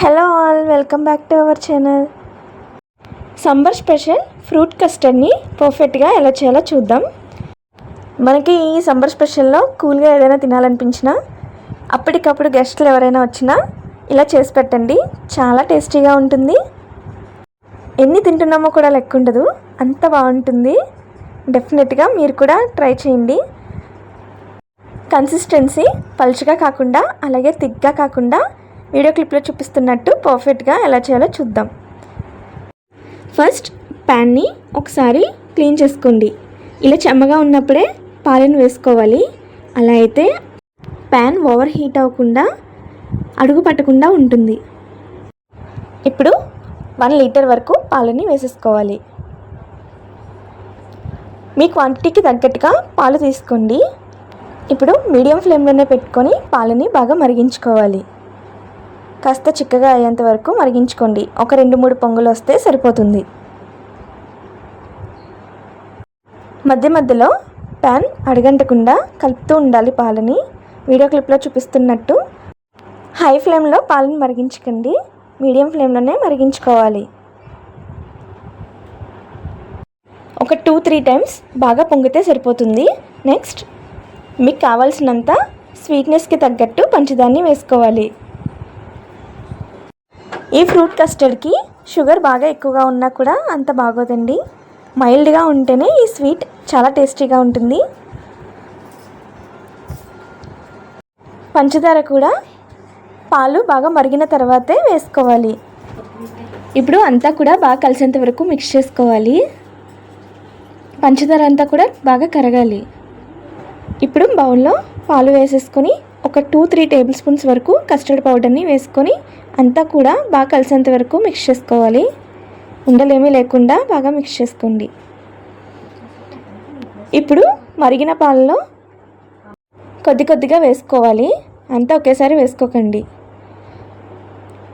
Hello all, welcome back to our channel. Summer special fruit కస్టర్డ్ని పర్ఫెక్ట్గా ఎలా చేయాలో చూద్దాం. మనకి ఈ సమ్మర్ స్పెషల్లో కూల్గా ఏదైనా తినాలనిపించినా, అప్పటికప్పుడు గెస్ట్లు ఎవరైనా వచ్చినా ఇలా చేసి పెట్టండి. చాలా టేస్టీగా ఉంటుంది. ఎన్ని తింటున్నామో కూడా లెక్క ఉండదు, అంత బాగుంటుంది. డెఫినెట్గా మీరు కూడా ట్రై చేయండి. కన్సిస్టెన్సీ పలుచగా కాకుండా అలాగే థిక్గా కాకుండా వీడియో క్లిప్లో చూపిస్తున్నట్టు పర్ఫెక్ట్గా ఎలా చేయాలో చూద్దాం. ఫస్ట్ ప్యాన్ని ఒకసారి క్లీన్ చేసుకోండి. ఇలా చెమ్మగా ఉన్నప్పుడే పాలను వేసుకోవాలి. అలా అయితే ప్యాన్ ఓవర్ హీట్ అవ్వకుండా అడుగు పట్టకుండా ఉంటుంది. ఇప్పుడు 1 లీటర్ వరకు పాలని వేసేసుకోవాలి. మీ క్వాంటిటీకి తగ్గట్టుగా పాలు తీసుకోండి. ఇప్పుడు మీడియం ఫ్లేమ్లోనే పెట్టుకొని పాలని బాగా మరిగించుకోవాలి. కాస్త చిక్కగా అయ్యేంత వరకు మరిగించుకోండి. ఒక 2-3 పొంగులు వస్తే సరిపోతుంది. మధ్య మధ్యలో ప్యాన్ అడగంటకుండా కలుపుతూ ఉండాలి పాలని. వీడియో క్లిప్లో చూపిస్తున్నట్టు హై ఫ్లేమ్లో పాలను మరిగించకండి, మీడియం ఫ్లేమ్లోనే మరిగించుకోవాలి. ఒక 2-3 టైమ్స్ బాగా పొంగితే సరిపోతుంది. నెక్స్ట్ మీకు కావాల్సినంత స్వీట్నెస్కి తగ్గట్టు పంచదారని వేసుకోవాలి. ఈ ఫ్రూట్ కస్టర్డ్కి షుగర్ బాగా ఎక్కువగా ఉన్నా కూడా అంత బాగోదండి. మైల్డ్గా ఉంటేనే ఈ స్వీట్ చాలా టేస్టీగా ఉంటుంది. పంచదార కూడా పాలు బాగా మరిగిన తర్వాతే వేసుకోవాలి. ఇప్పుడు అంతా కూడా బాగా కలిసేంత వరకు మిక్స్ చేసుకోవాలి. పంచదార అంతా కూడా బాగా కరగాలి. ఇప్పుడు బౌల్లో పాలు వేసేసుకొని ఒక 2-3 టేబుల్ స్పూన్స్ వరకు కస్టర్డ్ పౌడర్ని వేసుకొని అంతా కూడా బాగా కలిసేంత వరకు మిక్స్ చేసుకోవాలి. ఉండలేమీ లేకుండా బాగా మిక్స్ చేసుకోండి. ఇప్పుడు మరిగిన పాలలో కొద్ది కొద్దిగా వేసుకోవాలి, అంతా ఒకేసారి వేసుకోకండి.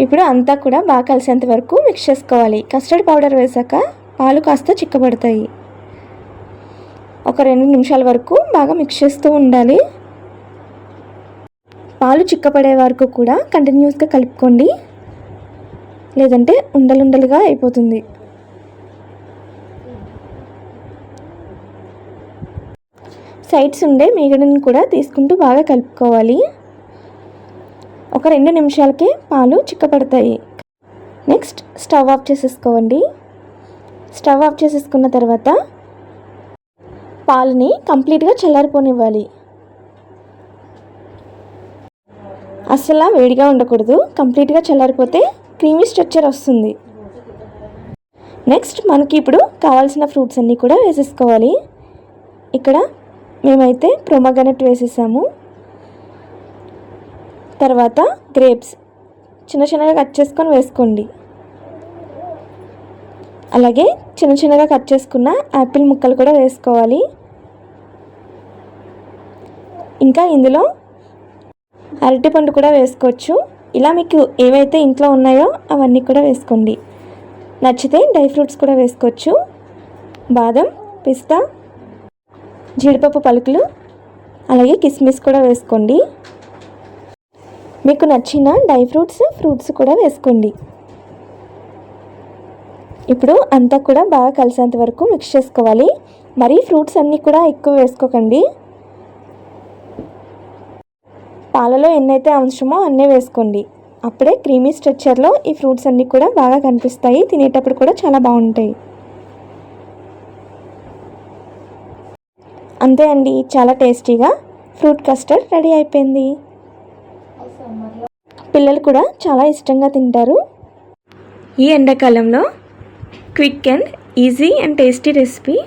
ఇప్పుడు అంతా కూడా బాగా కలిసేంత వరకు మిక్స్ చేసుకోవాలి. కస్టర్డ్ పౌడర్ వేసాక పాలు కాస్త చిక్కబడతాయి. ఒక 2 నిమిషాల వరకు బాగా మిక్స్ చేస్తూ ఉండాలి. పాలు చిక్కపడే వరకు కూడా కంటిన్యూస్గా కలుపుకోండి, లేదంటే ఉండలుండలుగా అయిపోతుంది. సైడ్స్ ఉండే మీగడను కూడా తీసుకుంటూ బాగా కలుపుకోవాలి. ఒక 2 నిమిషాలకే పాలు చిక్కపడతాయి. నెక్స్ట్ స్టవ్ ఆఫ్ చేసేసుకోండి. స్టవ్ ఆఫ్ చేసేసుకున్న తర్వాత పాలని కంప్లీట్గా చల్లారిపోనివ్వాలి. అస్సలు వేడిగా ఉండకూడదు. కంప్లీట్గా చల్లారిపోతే క్రీమీ స్ట్రక్చర్ వస్తుంది. నెక్స్ట్ మనకి ఇప్పుడు కావాల్సిన ఫ్రూట్స్ అన్నీ కూడా వేసేసుకోవాలి. ఇక్కడ మేమైతే ప్రొమోగ్రానేట్ వేసేసాము. తర్వాత గ్రేప్స్ చిన్న చిన్నగా కట్ చేసుకొని వేసుకోండి. అలాగే చిన్న చిన్నగా కట్ చేసుకున్న యాపిల్ ముక్కలు కూడా వేసుకోవాలి. ఇంకా ఇందులో అరటిపండు కూడా వేసుకోవచ్చు. ఇలా మీకు ఏవైతే ఇంట్లో ఉన్నాయో అవన్నీ కూడా వేసుకోండి. నచ్చితే డ్రై ఫ్రూట్స్ కూడా వేసుకోవచ్చు. బాదం, పిస్తా, జీడిపప్పు పలుకులు, అలాగే కిస్మిస్ కూడా వేసుకోండి. మీకు నచ్చిన డ్రై ఫ్రూట్స్ కూడా వేసుకోండి. ఇప్పుడు అంతా కూడా బాగా కలిసేంత వరకు మిక్స్ చేసుకోవాలి. మరి ఫ్రూట్స్ అన్నీ కూడా ఎక్కువ వేసుకోకండి. పాలలో ఎన్నైతే అవసరమో అన్నీ వేసుకోండి. అప్పుడే క్రీమీ స్ట్రక్చర్లో ఈ ఫ్రూట్స్ అన్నీ కూడా బాగా కనిపిస్తాయి. తినేటప్పుడు కూడా చాలా బాగుంటాయి. అంతే అండి, చాలా టేస్టీగా ఫ్రూట్ కస్టర్డ్ రెడీ అయిపోయింది. పిల్లలు కూడా చాలా ఇష్టంగా తింటారు. ఈ ఎండాకాలంలో quick and easy and tasty recipe.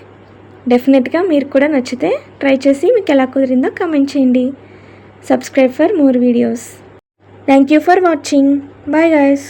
డెఫినెట్గా మీరు కూడా నచ్చితే ట్రై చేసి మీకు ఎలా కుదిరిందో కామెంట్ చేయండి. Subscribe for more videos. Thank you for watching. Bye guys.